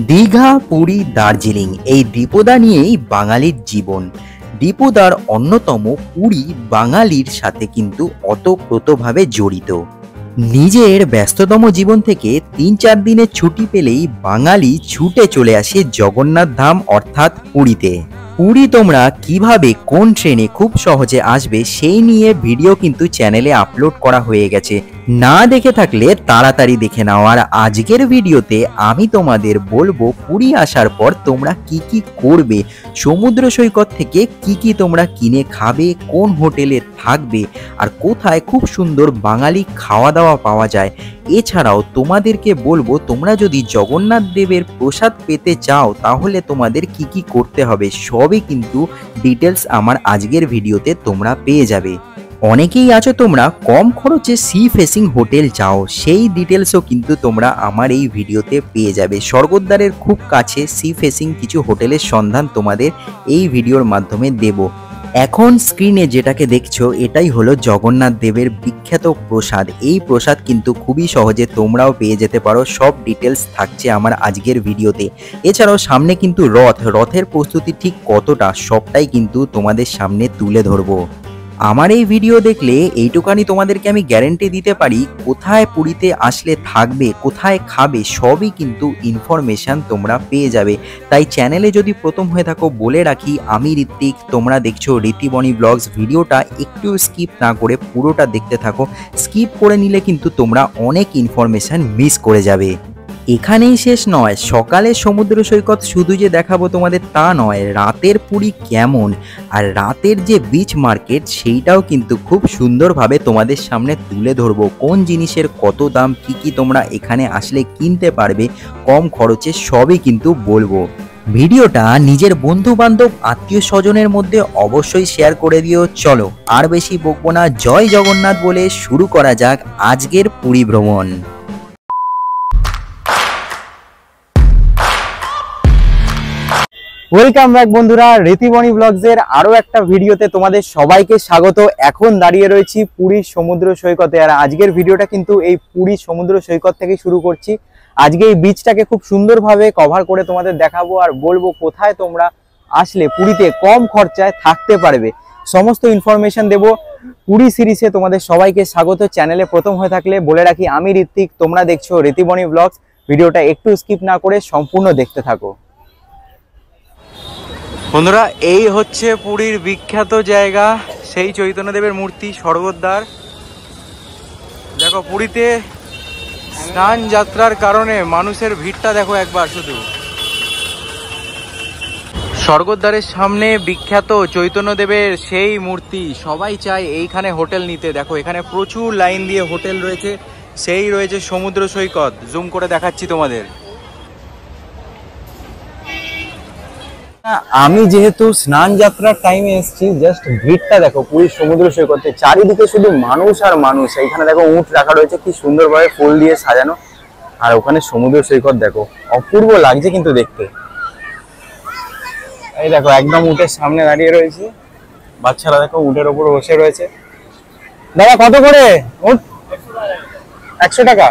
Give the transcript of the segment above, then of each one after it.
দীঘা, পুরী, দার্জিলিং এই দ্বিপদা নিয়েই বাঙালির জীবন। দ্বিপদার অন্যতম পুরী বাঙালির সাথে কিন্তু ওতপ্রোতভাবে জড়িত। নিজের ব্যস্ততম জীবন থেকে ৩-৪ দিনের ছুটি পেলেই বাঙালি ছুটে চলে আসে জগন্নাথ ধাম অর্থাৎ পুরীতে। পুরী তোমরা কিভাবে কোন ট্রেনে খুব সহজে আসবে সেই নিয়ে ভিডিও কিন্তু চ্যানেলে আপলোড করা হয়ে গেছে, না দেখে থাকলে তাড়াতাড়ি দেখে নাও। আর আজকের ভিডিওতে আমি তোমাদের বলবো পুরী আসার পর তোমরা কি কি করবে, সমুদ্র সৈকত থেকে কি কি তোমরা কিনে খাবে, কোন হোটেলে থাকবে, আর কোথায় খুব সুন্দর বাঙালি খাওয়া দাওয়া পাওয়া যায়। এছাড়াও তোমাদেরকে বলবো তোমরা যদি জগন্নাথ দেবের প্রসাদ পেতে চাও তাহলে তোমাদের কি কি করতে হবে, সবই কিন্তু ডিটেলস আমার আজকের ভিডিওতে তোমরা পেয়ে যাবে। অনেকেই আছো তোমরা কম খরচে সি ফেসিং হোটেল চাও, সেই ডিটেলসও কিন্তু তোমরা আমার এই ভিডিওতে পেয়ে যাবে। স্বর্গদ্বারের খুব কাছে সি ফেসিং কিছু হোটেলের সন্ধান তোমাদের এই ভিডিওর মাধ্যমে দেব। এখন স্ক্রিনে যেটাকে দেখছো এটাই হলো জগন্নাথ দেবের বিখ্যাত প্রসাদ। এই প্রসাদ কিন্তু খুবই সহজে তোমরাও পেয়ে যেতে পারো, সব ডিটেলস থাকছে আমার আজকের ভিডিওতে। এছাড়াও সামনে কিন্তু রথের প্রস্তুতি ঠিক কতটা সবটাই কিন্তু তোমাদের সামনে তুলে ধরবো। আমার এই ভিডিও দেখলে এইটুকানি তোমাদেরকে আমি গ্যারেন্টি দিতে পারি, কোথায় পুরীতে আসলে থাকবে, কোথায় খাবে, সবই কিন্তু ইনফরমেশান তোমরা পেয়ে যাবে। তাই চ্যানেলে যদি প্রথম হয়ে থাকো বলে রাখি, আমি ঋত্বিক, তোমরা দেখছো ঋতিবনি ব্লগস। ভিডিওটা একটু স্কিপ না করে পুরোটা দেখতে থাকো, স্কিপ করে নিলে কিন্তু তোমরা অনেক ইনফরমেশান মিস করে যাবে। এখানেই শেষ নয়, সকালে সমুদ্র সৈকত শুধু যে দেখাবো তোমাদের তা নয়, রাতের পুরী কেমন আর রাতের যে বিচ মার্কেট সেইটাও কিন্তু খুব সুন্দরভাবে তোমাদের সামনে তুলে ধরবো। কোন জিনিসের কত দাম, কি কি তোমরা এখানে আসলে কিনতে পারবে কম খরচে, সবই কিন্তু বলবো। ভিডিওটা নিজের বন্ধু বান্ধব আত্মীয় স্বজনের মধ্যে অবশ্যই শেয়ার করে দিও। চলো আর বেশি বকবো না, জয় জগন্নাথ বলে শুরু করা যাক আজকের পুরী ভ্রমণ। ওয়েলকাম ব্যাক বন্ধুরা, ঋতিবনি ব্লগসের আরো একটা ভিডিওতে তোমাদের সবাইকে স্বাগত। এখন দাঁড়িয়ে রয়েছি পুরীর সমুদ্র সৈকতে, আর আজকের ভিডিওটা কিন্তু এই পুরীর সমুদ্র সৈকত থেকে শুরু করছি। আজকে এই বিচটাকে খুব সুন্দরভাবে কভার করে তোমাদের দেখাবো আর বলবো কোথায় তোমরা আসলে পুরীতে কম খরচায় থাকতে পারবে, সমস্ত ইনফরমেশন দেবো। পুরী সিরিজে তোমাদের সবাইকে স্বাগত। চ্যানেলে প্রথম হয়ে থাকলে বলে রাখি, আমি ঋত্বিক, তোমরা দেখছো ঋতিবনি ব্লগস। ভিডিওটা একটু স্কিপ না করে সম্পূর্ণ দেখতে থাকো। বন্ধুরা, এই হচ্ছে পুরীর বিখ্যাত জায়গা, সেই চৈতন্যদেবের মূর্তি স্বর্গদ্বার। দেখো পুরীতে স্নান যাত্রার কারণে মানুষের ভিড়টা দেখো একবার শুধু। স্বর্গদ্বারের সামনে বিখ্যাত চৈতন্যদেবের সেই মূর্তি, সবাই চায় এইখানে হোটেল নিতে। দেখো এখানে প্রচুর লাইন দিয়ে হোটেল রয়েছে, সেই রয়েছে সমুদ্র সৈকত। জুম করে দেখাচ্ছি তোমাদের। আমি যেহেতু স্নান যাত্রার টাইমে এসেছি, জাস্ট ভিড়টা দেখো পুরীর সমুদ্র সৈকতে, চারিদিকে শুধু মানুষ আর মানুষ। এইখানে দেখো উট রাখা রয়েছে, কি সুন্দরভাবে ফুল দিয়ে সাজানো, আর ওখানে সমুদ্র সৈকত দেখো, অপূর্ব লাগছে কিন্তু দেখতে। এই দেখো একদম উটের সামনে দাঁড়িয়ে রয়েছি, বাচ্চারা দেখো উটের ওপর বসে রয়েছে। দাদা কত করে উট? 100 টাকা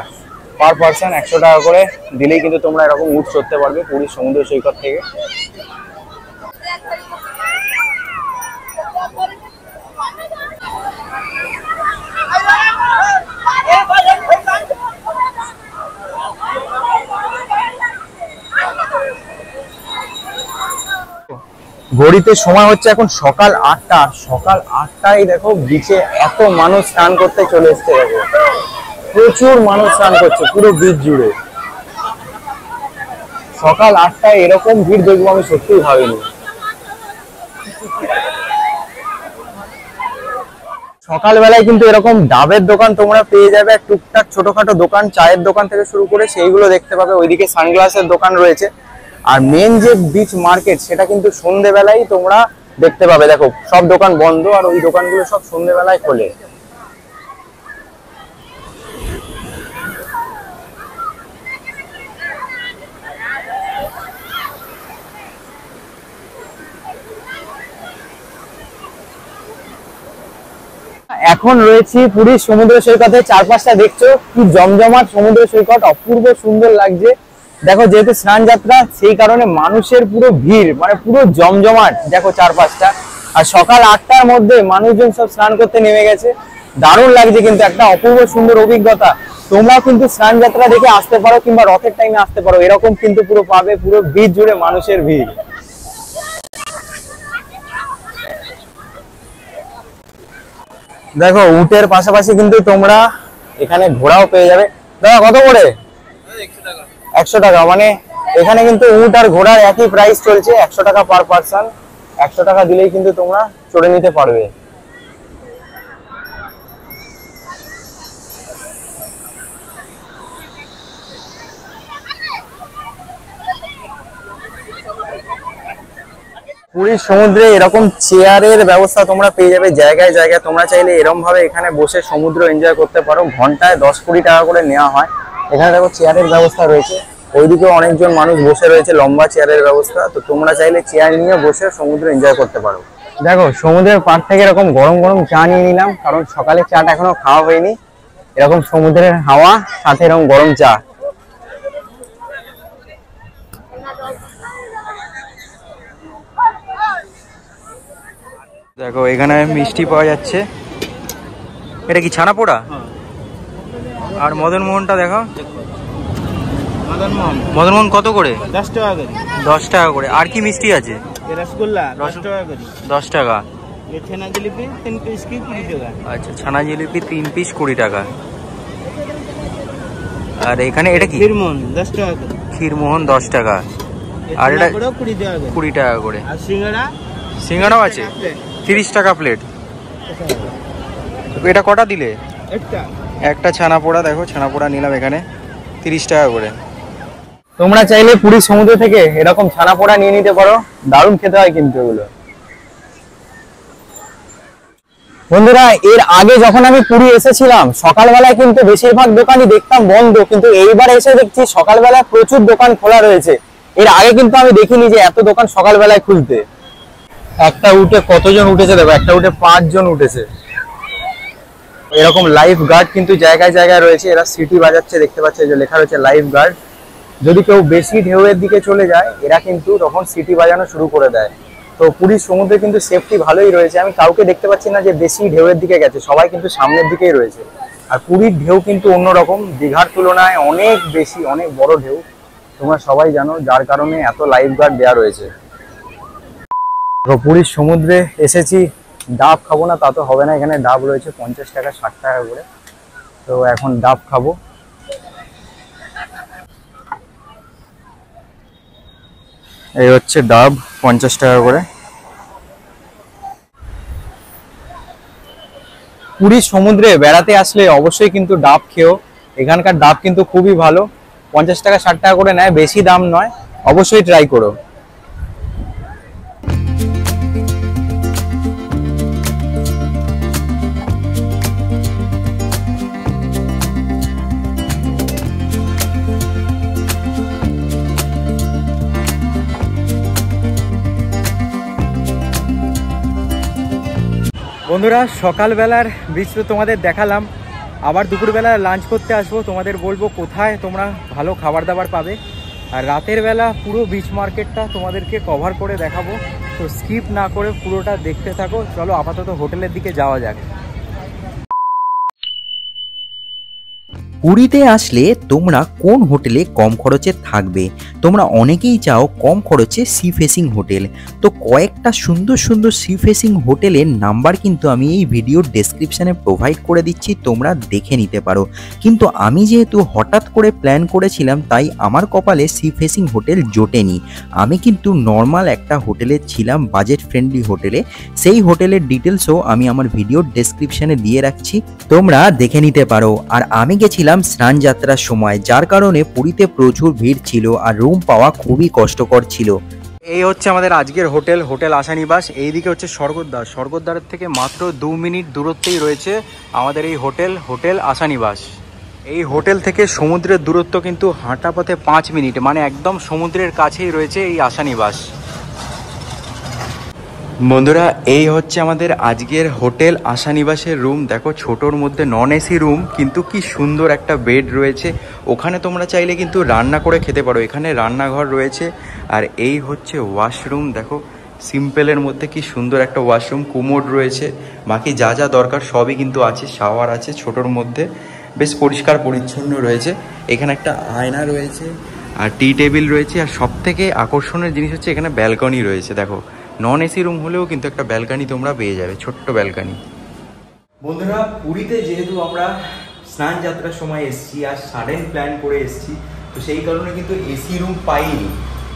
পার পার্সন, 100 টাকা করে দিলেই কিন্তু তোমরা এরকম উট চড়তে পারবে পুরীর সমুদ্র সৈকত থেকে। ঘড়িতে সময় হচ্ছে এখন সকাল 8টা। সকাল 8টায় দেখো বিচে এত মানুষ স্নান করতে চলে এসছে। দেখো প্রচুর মানুষ স্নান করছে পুরো বিচ জুড়ে। সকাল 8টায় এরকম ভিড় দেখবো আমি সত্যিই ভাবিনি। সকালবেলায় কিন্তু এরকম ডাবের দোকান তোমরা পেয়ে যাবে, টুকটাক ছোটখাটো দোকান, চায়ের দোকান থেকে শুরু করে সেইগুলো দেখতে পাবে। ওইদিকে সানগ্লাসের দোকান রয়েছে। আর মেন যে বিচ মার্কেট সেটা কিন্তু সন্ধ্যেবেলায় তোমরা দেখতে পাবে। দেখো সব দোকান বন্ধ, আর ওই দোকানগুলো সব সন্ধ্যেবেলায় খোলে। এখন রয়েছি পুরীর সমুদ্র সৈকতে। চারপাশটা দেখছো কি জমজমাট সমুদ্র সৈকত, অপূর্ব সুন্দর লাগছে। দেখো যেহেতু স্নান যাত্রা সেই কারণে মানুষের পুরো ভিড়, মানে পুরো জমজমাট দেখো চারপাশটা। আর সকাল 8টার মধ্যে মানুষজন সব স্নান করতে নেমে গেছে। দারুণ লাগছে, কিন্তু একটা অপূর্ব সুন্দর অভিজ্ঞতা। তোমরা কিন্তু স্নান যাত্রা দেখে আসতে পারো কিংবা রথের টাইমে আসতে পারো, এরকম কিন্তু পুরো পাবে, পুরো ভিড় জুড়ে মানুষের ভিড়। দেখো উটের পাশাপাশি কিন্তু তোমরা এখানে ঘোড়াও পেয়ে যাবে। দাদা কত করে? 100 টাকা। মানে এখানে কিন্তু উট আর ঘোড়ার একই প্রাইস চলছে, 100 টাকা পার পার্সন। 100 টাকা দিলেই কিন্তু তোমরা চড়ে নিতে পারবে। পুরীর সমুদ্রে এরকম চেয়ারের ব্যবস্থা তোমরা পেয়ে যাবে জায়গায় জায়গায়। তোমরা চাইলে এরকম ভাবে এখানে বসে সমুদ্র এনজয় করতে পারো। ঘন্টায় 10-20 টাকা করে নেওয়া হয়। এখানে দেখো চেয়ারের ব্যবস্থা রয়েছে, ওইদিকেও অনেকজন মানুষ বসে রয়েছে, লম্বা চেয়ারের ব্যবস্থা। তো তোমরা চাইলে চেয়ার নিয়ে বসে সমুদ্র এনজয় করতে পারো। দেখো সমুদ্রের পাড় থেকে এরকম গরম গরম চা নিয়ে নিলাম, কারণ সকালে চাটা এখনো খাওয়া হয়নি। এরকম সমুদ্রের হাওয়া সাথে এরকম গরম চা। দেখো এখানে মিষ্টি পাওয়া যাচ্ছে। এটা কি ছানা পোড়া? আর মদন মোহনটা দেখো, মদন মোহন কত করে? 10 টাকা করে। 10 টাকা করে। আর কি মিষ্টি আছে? রসগোল্লা 10 টাকা করে। 10 টাকা। ये छेना जलेबी 3 पीस की 20 টাকা। আচ্ছা, ছানা জিলিপি 3 পিস 20 টাকা। আর এখানে এটা কি? ক্ষীরমোহন 10 টাকা করে। ক্ষীরমোহন 10 টাকা। আর এটা 20 টাকা করে। 20 টাকা করে। আর সিঙ্গাড়া? সিঙ্গাড়াও আছে 30 টাকা প্লেট। এটা কটা দিলে? একটা ছানা পোড়া। দেখো ছানা পোড়া নিলাম এখানে 30 টাকা করে। তোমরা চাইলে পুরীর সমুদ্র থেকে এরকম ছানা পোড়া নিয়ে নিতে পারো, দারুণ খেতে হয় কিন্তু এগুলো। বন্ধুরা এর আগে যখন আমি পুরী এসেছিলাম সকালবেলায় কিন্তু বেশিরভাগ দোকানই দেখতাম বন্ধ, কিন্তু এইবার এসে দেখছি সকালবেলায় প্রচুর দোকান খোলা রয়েছে। এর আগে কিন্তু আমি দেখিনি যে এত দোকান সকালবেলায় খুলতে। একটা উঠে কতজন উঠেছে দেখো, একটা উঠে 5 জন উঠেছে। এরকম লাইফ গার্ড কিন্তু জায়গায় জায়গায় রয়েছে, এরা সিটি বাজাচ্ছে, দেখতে পাচ্ছে যে লেখা রয়েছে লাইফ গার্ড। যদি কেউ বেশি ঢেউয়ের দিকে চলে যায় এরা কিন্তু তখন সিটি বাজানো শুরু করে দেয়। তো পুরীর সমুদ্রে কিন্তু সেফটি ভালোই রয়েছে। আমি কাউকে দেখতে পাচ্ছি না যে বেশি ঢেউয়ের দিকে গেছে, সবাই কিন্তু সামনের দিকেই রয়েছে। আর পুরীর ঢেউ কিন্তু অন্যরকম, দীঘার তুলনায় অনেক বেশি, অনেক বড় ঢেউ, তোমরা সবাই জানো, যার কারণে এত লাইফ গার্ড দেওয়া রয়েছে। তো পুরীর সমুদ্রে এসেছি, ডাব খাবো না তা তো হবে না। এখানে ডাব রয়েছে 50 টাকা 60 টাকা করে। তো এখন ডাব খাবো। এই হচ্ছে ডাব 50 টাকা করে। পুরীর সমুদ্রে বেড়াতে আসলে অবশ্যই কিন্তু ডাব খেও। এখানকার ডাব কিন্তু খুবই ভালো। 50 টাকা 60 টাকা করে নেয়, বেশি দাম নয়, অবশ্যই ট্রাই করো। বন্ধুরা সকালবেলার দৃশ্য তোমাদের দেখালাম, আবার দুপুরবেলা লাঞ্চ করতে আসবো, তোমাদের বলবো কোথায় তোমরা ভালো খাবার দাবার পাবে। আর রাতের বেলা পুরো বিচ মার্কেটটা তোমাদেরকে কভার করে দেখাবো, তো স্কিপ না করে পুরোটা দেখতে থাকো। চলো আপাতত হোটেলের দিকে যাওয়া যাক। পুরীতে আসলে তোমরা কোন হোটেলে কম খরচে থাকবে? তোমরা অনেকেই চাও কম খরচে সি ফেসিং হোটেল। তো কয়েকটা সুন্দর সুন্দর সি ফেসিং হোটেলের নাম্বার কিন্তু আমি এই ভিডিওর ডেসক্রিপশানে প্রোভাইড করে দিচ্ছি, তোমরা দেখে নিতে পারো। কিন্তু আমি যেহেতু হঠাৎ করে প্ল্যান করেছিলাম তাই আমার কপালে সি ফেসিং হোটেল জোটেনি। আমি কিন্তু নর্মাল একটা হোটেলে ছিলাম, বাজেট ফ্রেন্ডলি হোটেলে। সেই হোটেলের ডিটেলসও আমি আমার ভিডিওর ডেসক্রিপশানে দিয়ে রাখছি, তোমরা দেখে নিতে পারো। আর আমি গেছিলাম স্নান যাত্রার সময়, যার কারণে পুরীতে প্রচুর ভিড় ছিল আর রুম পাওয়া খুবই কষ্টকর ছিল। এই হচ্ছে আমাদের আজকের হোটেল, হোটেল আশানিবাস। এইদিকে হচ্ছে স্বর্গদ্বার, স্বর্গদ্বারের থেকে মাত্র 2 মিনিট দূরত্বেই রয়েছে আমাদের এই হোটেল, হোটেল আশানিবাস। এই হোটেল থেকে সমুদ্রের দূরত্ব কিন্তু হাঁটা পথে 5 মিনিট, মানে একদম সমুদ্রের কাছেই রয়েছে এই আশানিবাস। বন্ধুরা এই হচ্ছে আমাদের আজকের হোটেল আশানিবাসের রুম। দেখো ছোটোর মধ্যে নন এসি রুম, কিন্তু কি সুন্দর একটা বেড রয়েছে। ওখানে তোমরা চাইলে কিন্তু রান্না করে খেতে পারো, এখানে রান্নাঘর রয়েছে। আর এই হচ্ছে ওয়াশরুম, দেখো সিম্পলের মধ্যে কি সুন্দর একটা ওয়াশরুম, কুমোড রয়েছে, বাকি যা যা দরকার সবই কিন্তু আছে। শাওয়ার আছে ছোটোর মধ্যে, বেশ পরিষ্কার পরিচ্ছন্ন রয়েছে। এখানে একটা আয়না রয়েছে আর টি টেবিল রয়েছে। আর সব থেকে আকর্ষণের জিনিস হচ্ছে এখানে ব্যালকনি রয়েছে। দেখো নন এসি রুম হলেও কিন্তু একটা ব্যালকনি তোমরা পেয়ে যাবে, ছোট্ট ব্যালকনি। বন্ধুরা পুরীতে যেহেতু আমরা স্নান যাত্রার সময় এসেছি আর সাডেন প্ল্যান করে এসেছি, তো সেই কারণে কিন্তু এসি রুম পাইনি,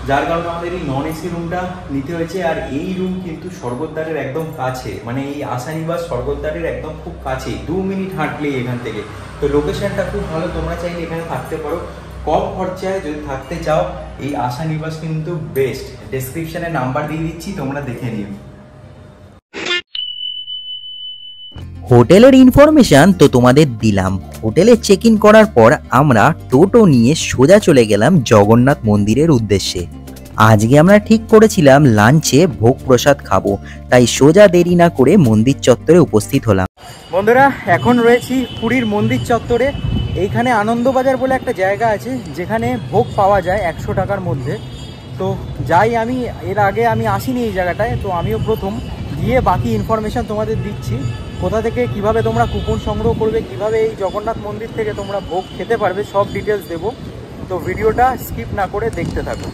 যার কারণে আমাদের এই নন এসি রুমটা নিতে হয়েছে। আর এই রুম কিন্তু স্বর্গদ্বারের একদম কাছে, মানে এই আশানিবাস স্বর্গদ্বারের একদম খুব কাছে, 2 মিনিট হাঁটলেই এখান থেকে। তো লোকেশনটা খুব ভালো, তোমরা চাইলে এখানে থাকতে পারো কম খরচায়। যদি থাকতে চাও এই আশানিবাস কিন্তু বেস্ট। ডেসক্রিপশনে নাম্বার দিয়ে দিচ্ছি, তোমরা দেখে নিও। হোটেলের ইনফরমেশন তো তোমাদের দিলাম। হোটেলে চেক ইন করার পর আমরা টোটো নিয়ে সোজা চলে গেলাম জগন্নাথ মন্দিরের উদ্দেশ্যে। আজকে আমরা ঠিক করেছিলাম লাঞ্চে ভোগ প্রসাদ খাবো, তাই সোজা দেরি না করে মন্দির চত্বরে উপস্থিত হলাম। বন্ধুরা এখন রয়েছি পুরীর মন্দির চত্বরে। এইখানে আনন্দবাজার বলে একটা জায়গা আছে যেখানে ভোগ পাওয়া যায় 100 টাকার মধ্যে। তো যাই, আমি এর আগে আমি আসিনি এই জায়গাটায়, তো আমিও প্রথম গিয়ে বাকি ইনফরমেশন তোমাদের দিচ্ছি। কোথা থেকে কিভাবে তোমরা কুপন সংগ্রহ করবে, কিভাবে এই জগন্নাথ মন্দির থেকে তোমরা ভোগ খেতে পারবে, সব ডিটেলস দেবো। তো ভিডিওটা স্কিপ না করে দেখতে থাকো।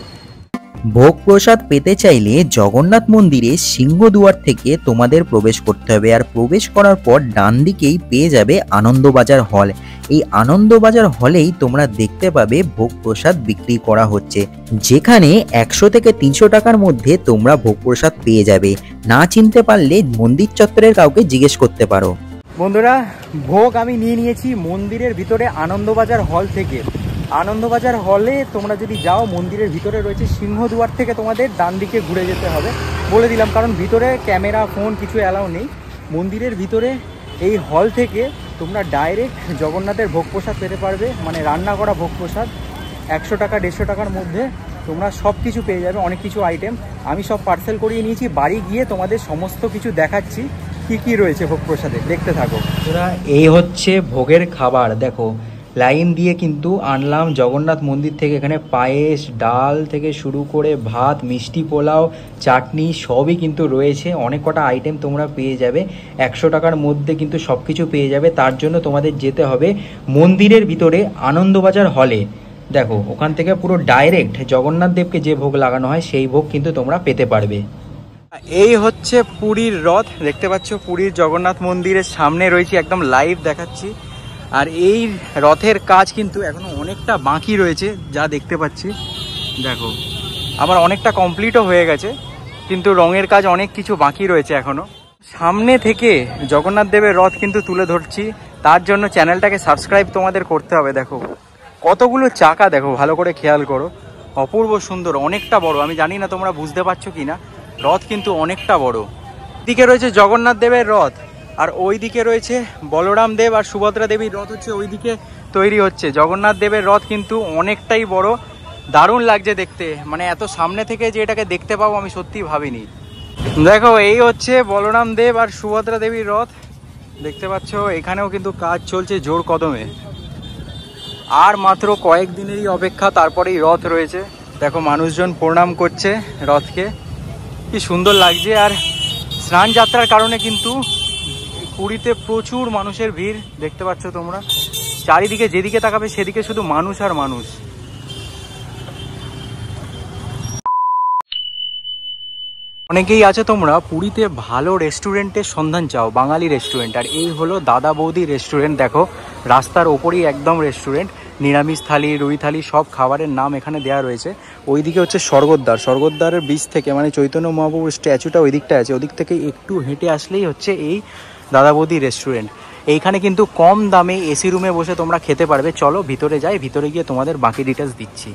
ভোগ প্রসাদ পেতে চাইলে জগন্নাথ মন্দিরে সিংহদুয়ার থেকে তোমাদের প্রবেশ করতে হবে। আর প্রবেশ করার পর ডান দিকেই পেয়ে যাবে আনন্দবাজার হল। এই আনন্দবাজার হলেই তোমরা দেখতে পাবে ভোগ প্রসাদ বিক্রি করা হচ্ছে, যেখানে 100 থেকে 300 টাকার মধ্যে তোমরা ভোগ প্রসাদ পেয়ে যাবে। না চিনতে পারলে মন্দির চত্বরের কাউকে জিজ্ঞেস করতে পারো। বন্ধুরা ভোগ আমি নিয়ে নিয়েছি মন্দিরের ভিতরে আনন্দবাজার হল থেকে। আনন্দবাজার হলে তোমরা যদি যাও, মন্দিরের ভিতরে রয়েছে সিংহদুয়ার থেকে তোমাদের ডান দিকে ঘুরে যেতে হবে, বলে দিলাম, কারণ ভিতরে ক্যামেরা ফোন কিছু অ্যালাউ নেই। মন্দিরের ভিতরে এই হল থেকে তোমরা ডাইরেক্ট জগন্নাথের ভোগ প্রসাদ পেতে পারবে, মানে রান্না করা ভোগ প্রসাদ 100 টাকা 150 টাকার মধ্যে তোমরা সব কিছু পেয়ে যাবে। অনেক কিছু আইটেম আমি সব পার্সেল করিয়ে নিয়েছি, বাড়ি গিয়ে তোমাদের সমস্ত কিছু দেখাচ্ছি কি কি রয়েছে ভোগ প্রসাদে, দেখতে থাকো। এই হচ্ছে ভোগের খাবার, দেখো লাইন দিয়ে কিন্তু আনলাম জগন্নাথ মন্দির থেকে। এখানে পায়েস, ডাল থেকে শুরু করে ভাত, মিষ্টি পোলাও, চাটনি সবই কিন্তু রয়েছে। অনেক কটা আইটেম তোমরা পেয়ে যাবে 100 টাকার মধ্যে, কিন্তু সব কিছু পেয়ে যাবে। তার জন্য তোমাদের যেতে হবে মন্দিরের ভিতরে আনন্দবাজার হলে। দেখো ওখান থেকে পুরো ডাইরেক্ট জগন্নাথ দেবকে যে ভোগ লাগানো হয় সেই ভোগ কিন্তু তোমরা পেতে পারবে। এই হচ্ছে পুরীর রথ, দেখতে পাচ্ছ পুরীর জগন্নাথ মন্দিরের সামনে রয়েছে, একদম লাইভ দেখাচ্ছি। আর এই রথের কাজ কিন্তু এখনো অনেকটা বাকি রয়েছে, যা দেখতে পাচ্ছি। দেখো আবার অনেকটা কমপ্লিটও হয়ে গেছে, কিন্তু রঙের কাজ অনেক কিছু বাকি রয়েছে এখনো। সামনে থেকে জগন্নাথ দেবের রথ কিন্তু তুলে ধরছি, তার জন্য চ্যানেলটাকে সাবস্ক্রাইব তোমাদের করতে হবে। দেখো কতগুলো চাকা, দেখো ভালো করে খেয়াল করো, অপূর্ব সুন্দর, অনেকটা বড়। আমি জানি না তোমরা বুঝতে পারছো কিনা, রথ কিন্তু অনেকটা বড়। এদিকে রয়েছে জগন্নাথ দেবের রথ, আর ওই দিকে রয়েছে বলরাম দেব আর সুভদ্রা দেবীর রথ হচ্ছে ওইদিকে তৈরি হচ্ছে। জগন্নাথ দেবের রথ কিন্তু অনেকটাই বড়, দারুণ লাগছে দেখতে, মানে এত সামনে থেকে যে এটাকে দেখতে পাবো আমি সত্যিই ভাবিনি। দেখো এই হচ্ছে বলরাম দেব আর সুভদ্রা দেবীর রথ, দেখতে পাচ্ছ। এখানেও কিন্তু কাজ চলছে জোর কদমে, আর মাত্র কয়েকদিনেরই অপেক্ষা, তারপরেই রথ রয়েছে। দেখো মানুষজন প্রণাম করছে রথকে, কি সুন্দর লাগছে। আর স্নান যাত্রার কারণে কিন্তু পুরীতে প্রচুর মানুষের ভিড়, দেখতে পাচ্ছ তোমরা। চারিদিকে যেদিকে তাকাবে সেদিকে শুধু মানুষ আর মানুষ। অনেকেই আছে তোমরা পুরীতে ভালো রেস্টুরেন্টের সন্ধান চাও, বাঙালি রেস্টুরেন্ট, আর এই হলো দাদা বৌদি রেস্টুরেন্ট। দেখো রাস্তার ওপরেই একদম রেস্টুরেন্ট, নিরামিষ থালি, রুই থালি সব খাবারের নাম এখানে দেওয়া রয়েছে। ওইদিকে হচ্ছে স্বর্গদ্বার, স্বর্গদ্বারের বীচ থেকে, মানে চৈতন্য মহাপ্রভুর স্ট্যাচুটা ওই দিকটা আছে, ওদিক থেকে একটু হেঁটে আসলেই হচ্ছে এই দাদা বৌদি রেস্টুরেন্ট। এইখানে কিন্তু কম দামে এসি রুমে বসে তোমরা খেতে পারবে। চলো ভিতরে যাই, ভিতরে গিয়ে তোমাদের বাকি ডিটেলস দিচ্ছি।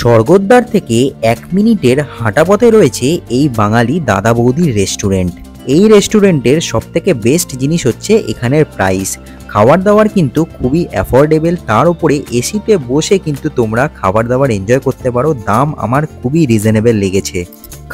স্বর্গদ্বার থেকে 1 মিনিটের হাঁটা পথে রয়েছে এই বাঙালি দাদা বৌদির রেস্টুরেন্ট। এই রেস্টুরেন্টের সবথেকে বেস্ট জিনিস হচ্ছে এখানের প্রাইস। খাবার দাবার কিন্তু খুবই অ্যাফোর্ডেবল, তার উপরে এসিতে বসে কিন্তু তোমরা খাবার দাবার এনজয় করতে পারো। দাম আমার খুবই রিজনেবল লেগেছে।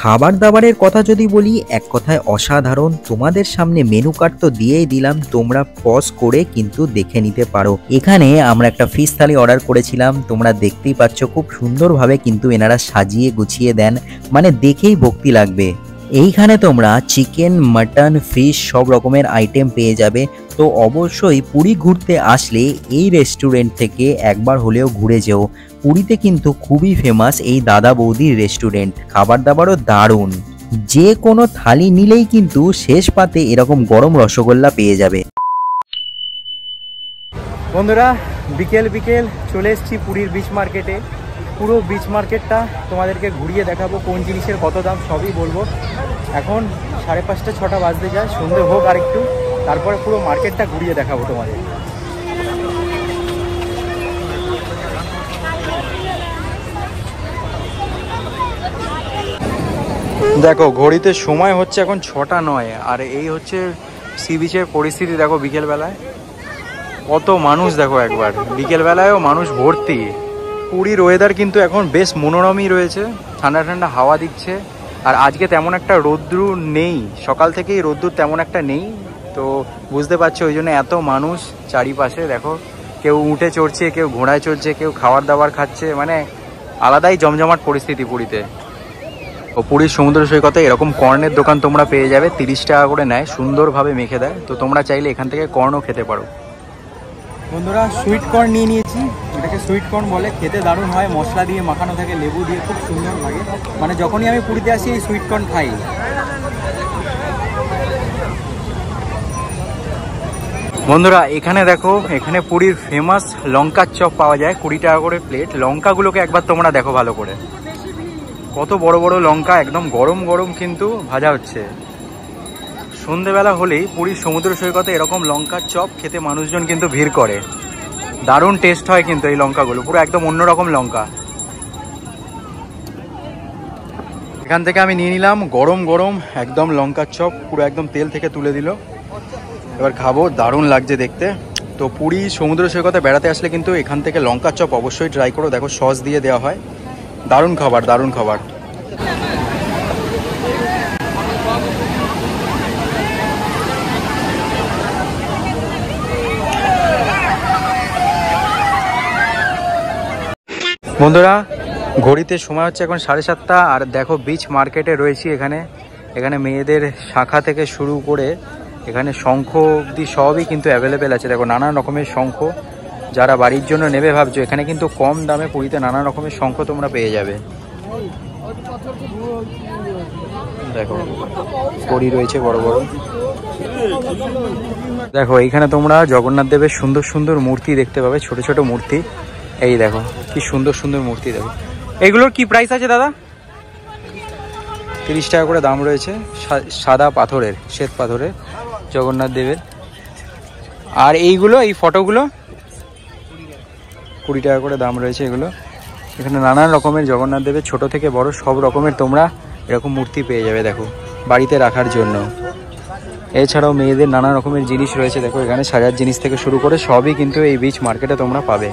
খাবার দাবারের কথা যদি বলি, এক কথায় অসাধারণ। তোমাদের সামনে মেনু কার্ড তো দিয়েই দিলাম, তোমরা পজ করে কিন্তু দেখে নিতে পারো। এখানে আমরা একটা ফিশ থালি অর্ডার করেছিলাম, তোমরা দেখতেই পাচ্ছ খুব সুন্দরভাবে কিন্তু এনারা সাজিয়ে গুছিয়ে দেন, মানে দেখেই ভক্তি লাগবে। এইখানে তোমরা চিকেন, মাটন, ফিশ সব রকমের আইটেম পেয়ে যাবে। তো অবশ্যই পুরী ঘুরতে আসলে এই রেস্টুরেন্ট থেকে একবার হলেও ঘুরে যেও। পুরীতে কিন্তু খুবই ফেমাস এই দাদা বৌদির রেস্টুরেন্ট, খাবার দাবারও দারুণ। যে কোনো থালি নিলেই কিন্তু শেষ পাতে এরকম গরম রসগোল্লা পেয়ে যাবে। বন্ধুরা, বিকেল বিকেল চলে এসেছি পুরীর বিচ মার্কেটে। পুরো বিচ মার্কেটটা তোমাদেরকে ঘুরিয়ে দেখাবো, কোন জিনিসের কত দাম সবই বলবো। এখন 5:30 6টা বাজতে যায়, সন্ধে হোক আর একটু, তারপরে পুরো মার্কেটটা ঘুরিয়ে দেখাবো তোমাদের। দেখো ঘড়িতে সময় হচ্ছে এখন 6টা 9, আর এই হচ্ছে সি বিচের পরিস্থিতি। দেখো বিকেলবেলায় কত মানুষ, দেখো একবার বিকেলবেলায়ও মানুষ ভর্তি। পুরীর ওয়েদার কিন্তু এখন বেশ মনোরমই রয়েছে, ঠান্ডা ঠান্ডা হাওয়া দিচ্ছে। আর আজকে তেমন একটা রোদ্দুর নেই, সকাল থেকেই রোদ্দুর তেমন একটা নেই, তো বুঝতে পারছো ওই জন্য এত মানুষ চারিপাশে। দেখো কেউ উঠে চড়ছে, কেউ ঘোড়ায় চড়ছে, কেউ খাবার দাবার খাচ্ছে, মানে আলাদাই জমজমাট পরিস্থিতি পুরীতে। ও পুরীর সমুদ্র সৈকতে এরকম কর্নের দোকান তোমরা পেয়ে যাবে, 30 টাকা করে নেয়, সুন্দরভাবে মেখে দেয়। তো তোমরা চাইলে এখান থেকে কর্নও খেতে পারো। বন্ধুরা, সুইট কর্ন নিয়ে নিয়েছি, এটাকে সুইট কর্ন বলে, খেতে দারুণ হয়, মশলা দিয়ে মাখানো থাকে, লেবু দিয়ে, খুব সুন্দর লাগে। মানে যখনই আমি পুরীতে আসি এই সুইট কর্ন খাই। বন্ধুরা এখানে দেখো, এখানে পুরীর ফেমাস লঙ্কার চপ পাওয়া যায়, 20 টাকা করে প্লেট। লঙ্কাগুলোকে একবার তোমরা দেখো ভালো করে, কত বড় বড় লঙ্কা, একদম গরম গরম কিন্তু ভাজা হচ্ছে। সন্ধেবেলা হলেই পুরীর সমুদ্র সৈকতে এরকম লঙ্কার চপ খেতে মানুষজন কিন্তু ভিড় করে। দারুণ টেস্ট হয় কিন্তু এই লঙ্কাগুলো, পুরো একদম অন্যরকম লঙ্কা। এখান থেকে আমি নিয়ে নিলাম গরম গরম একদম লঙ্কার চপ, পুরো একদম তেল থেকে তুলে দিল। এবার খাবো, দারুণ লাগছে দেখতে। তো পুরী সমুদ্র সৈকতে বেড়াতে আসলে কিন্তু এখান থেকে লঙ্কার চপ অবশ্যই ট্রাই করো। দেখো সস দিয়ে দেওয়া হয়, দারুণ খাবার, দারুণ খাবার। বন্ধুরা ঘড়িতে সময় হচ্ছে এখন 7:30, আর দেখো বিচ মার্কেটে রয়েছি। এখানে মেয়েদের শাখা থেকে শুরু করে এখানে শঙ্খ অবধি সবই কিন্তু অ্যাভেলেবেল আছে। দেখো নানান রকমের শঙ্খ, যারা বাড়ির জন্য নেবে ভাবছো, এখানে কিন্তু কম দামে পুরীতে নানা রকমের শঙ্খ তোমরা পেয়ে যাবে। দেখো কড়ি রয়েছে বড় বড়। দেখো এইখানে তোমরা জগন্নাথ দেবের সুন্দর সুন্দর মূর্তি দেখতে পাবে, ছোট ছোট মূর্তি। এই দেখো কি সুন্দর সুন্দর মূর্তি। দেখো এগুলোর কি প্রাইস আছে দাদা? 30 টাকা করে দাম রয়েছে, সাদা পাথরের, শ্বেত পাথরের জগন্নাথ দেবের। আর এইগুলো, এই ফটোগুলো 20 টাকা করে দাম রয়েছে এগুলো। এখানে নানান রকমের জগন্নাথ দেবের ছোট থেকে বড় সব রকমের তোমরা এরকম মূর্তি পেয়ে যাবে, দেখো বাড়িতে রাখার জন্য। এছাড়াও মেয়েদের নানা রকমের জিনিস রয়েছে, দেখো এখানে সাজার জিনিস থেকে শুরু করে সবই কিন্তু এই বিচ মার্কেটে তোমরা পাবে।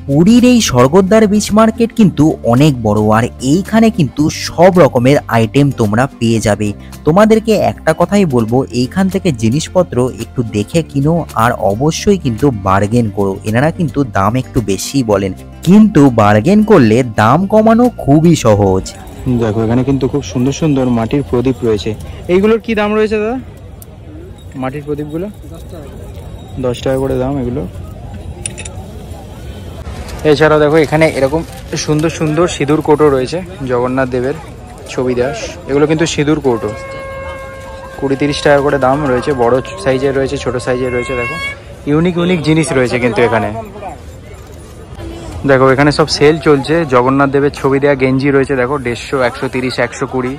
পুরীর এই স্বর্গদ্বার বিচ মার্কেট কিন্তু অনেক বড়, আর এইখানে কিন্তু সব রকমের আইটেম তোমরা পেয়ে যাবে। তোমাদেরকে একটা কথাই বলবো, এইখান থেকে জিনিসপত্র একটু দেখে কিনো, আর অবশ্যই কিন্তু বার্গেন করো। এনারা কিন্তু দাম একটু বেশি বলেন, কিন্তু বার্গেন করলে দাম কমানো খুবই সহজ। দেখো এখানে কিন্তু খুব সুন্দর সুন্দর মাটির প্রদীপ রয়েছে। এইগুলোর কি দাম রয়েছে দাদা? মাটির প্রদীপগুলো 10 টাকা করে দাম এগুলো। এছাড়াও দেখো এখানে এরকম সুন্দর সুন্দর সিঁদুর কৌটো রয়েছে, জগন্নাথ দেবের ছবি দেওয়া। এগুলো কিন্তু সিঁদুর কৌটো, 20-30 টাকা করে দাম রয়েছে। বড় সাইজের রয়েছে, ছোট সাইজের রয়েছে। দেখো ইউনিক ইউনিক জিনিস রয়েছে কিন্তু এখানে। দেখো এখানে সব সেল চলছে, জগন্নাথ দেবের ছবি দেওয়া গেঞ্জি রয়েছে। দেখো 150, 130, 120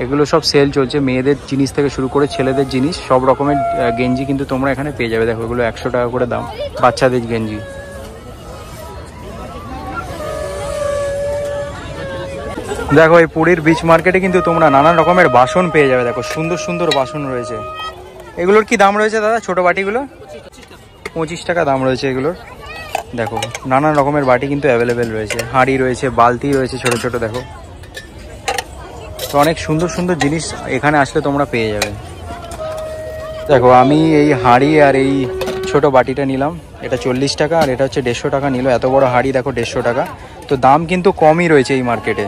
এগুলো সব সেল চলছে। মেয়েদের জিনিস থেকে শুরু করে ছেলেদের জিনিস সব রকমের গেঞ্জি কিন্তু তোমরা এখানে পেয়ে যাবে। দেখো এগুলো 100 টাকা করে দাম, বাচ্চাদের গেঞ্জি। দেখো এই পুরীর বিচ মার্কেটে কিন্তু তোমরা নানান রকমের বাসন পেয়ে যাবে। দেখো সুন্দর সুন্দর বাসন রয়েছে। এগুলোর কি দাম রয়েছে দাদা, ছোট বাটিগুলো? 25 টাকা দাম রয়েছে এগুলোর। দেখো নানান রকমের বাটি কিন্তু অ্যাভেলেবেল রয়েছে, হাঁড়ি রয়েছে, বালতি রয়েছে ছোট ছোট। দেখো তো অনেক সুন্দর সুন্দর জিনিস এখানে আসলে তোমরা পেয়ে যাবে। দেখো আমি এই হাঁড়ি আর এই ছোট বাটিটা নিলাম, এটা 40 টাকা আর এটা হচ্ছে 150 টাকা নিল। এত বড় হাঁড়ি দেখো 150 টাকা, তো দাম কিন্তু কমই রয়েছে এই মার্কেটে।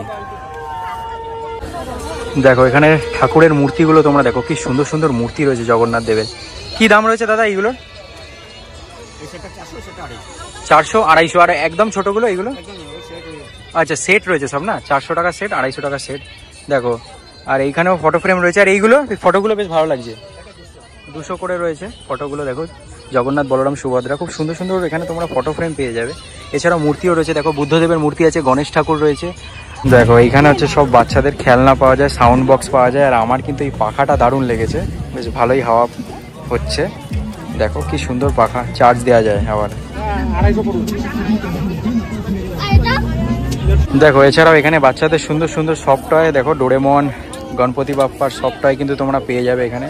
দেখো এখানে ঠাকুরের মূর্তিগুলো তোমরা দেখো, কি সুন্দর সুন্দর মূর্তি রয়েছে জগন্নাথ দেবের। কি দাম রয়েছে দাদা এইগুলোর? 400, 250। আর একদম ছোটগুলো এইগুলো? আচ্ছা সেট রয়েছে সব না, 400 টাকা সেট, 250 টাকা সেট। দেখো আর এইখানেও ফটো ফ্রেম রয়েছে। আর এইগুলো ফটোগুলো বেশ ভালো লাগছে, 200 করে রয়েছে ফটোগুলো। দেখো জগন্নাথ, বলরাম, সুভদ্রা, খুব সুন্দর সুন্দর এখানে তোমরা ফটো ফ্রেম পেয়ে যাবে। এছাড়াও মূর্তিও রয়েছে, দেখো বুদ্ধদেবের মূর্তি আছে, গণেশ ঠাকুর রয়েছে। দেখো এইখানে হচ্ছে সব বাচ্চাদের খেলনা পাওয়া যায়, সাউন্ড বক্স পাওয়া যায়। আর আমার কিন্তু এই পাখাটা দারুণ লেগেছে, বেশ ভালোই হাওয়া হচ্ছে। দেখো কি সুন্দর পাখা, চার্জ দেওয়া যায় আবার। দেখো এছাড়াও এখানে বাচ্চাদের সুন্দর সুন্দর সব টয়, দেখো ডোরেমন, গণপতি বাপ্পার সব টয় কিন্তু তোমরা পেয়ে যাবে এখানে।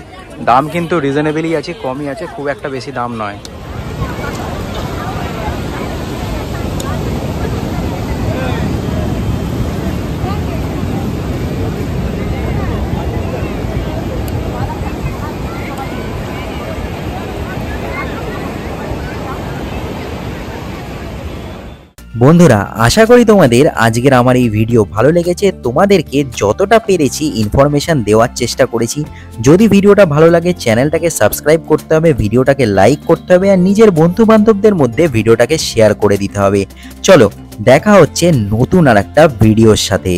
দাম কিন্তু রিজনেবলই আছে, কমই আছে, খুব একটা বেশি দাম নয়। বন্ধুরা আশা করি তোমাদের আজকের আমার এই ভিডিও ভালো লেগেছে। তোমাদেরকে যতটা পেরেছি ইনফরমেশন দেওয়ার চেষ্টা করেছি। যদি ভিডিওটা ভালো লাগে চ্যানেলটাকে সাবস্ক্রাইব করতে হবে, ভিডিওটাকে লাইক করতে হবে আর নিজের বন্ধু বান্ধবদের মধ্যে ভিডিওটাকে শেয়ার করে দিতে হবে। চলো দেখা হচ্ছে নতুন আর একটা ভিডিওর সাথে।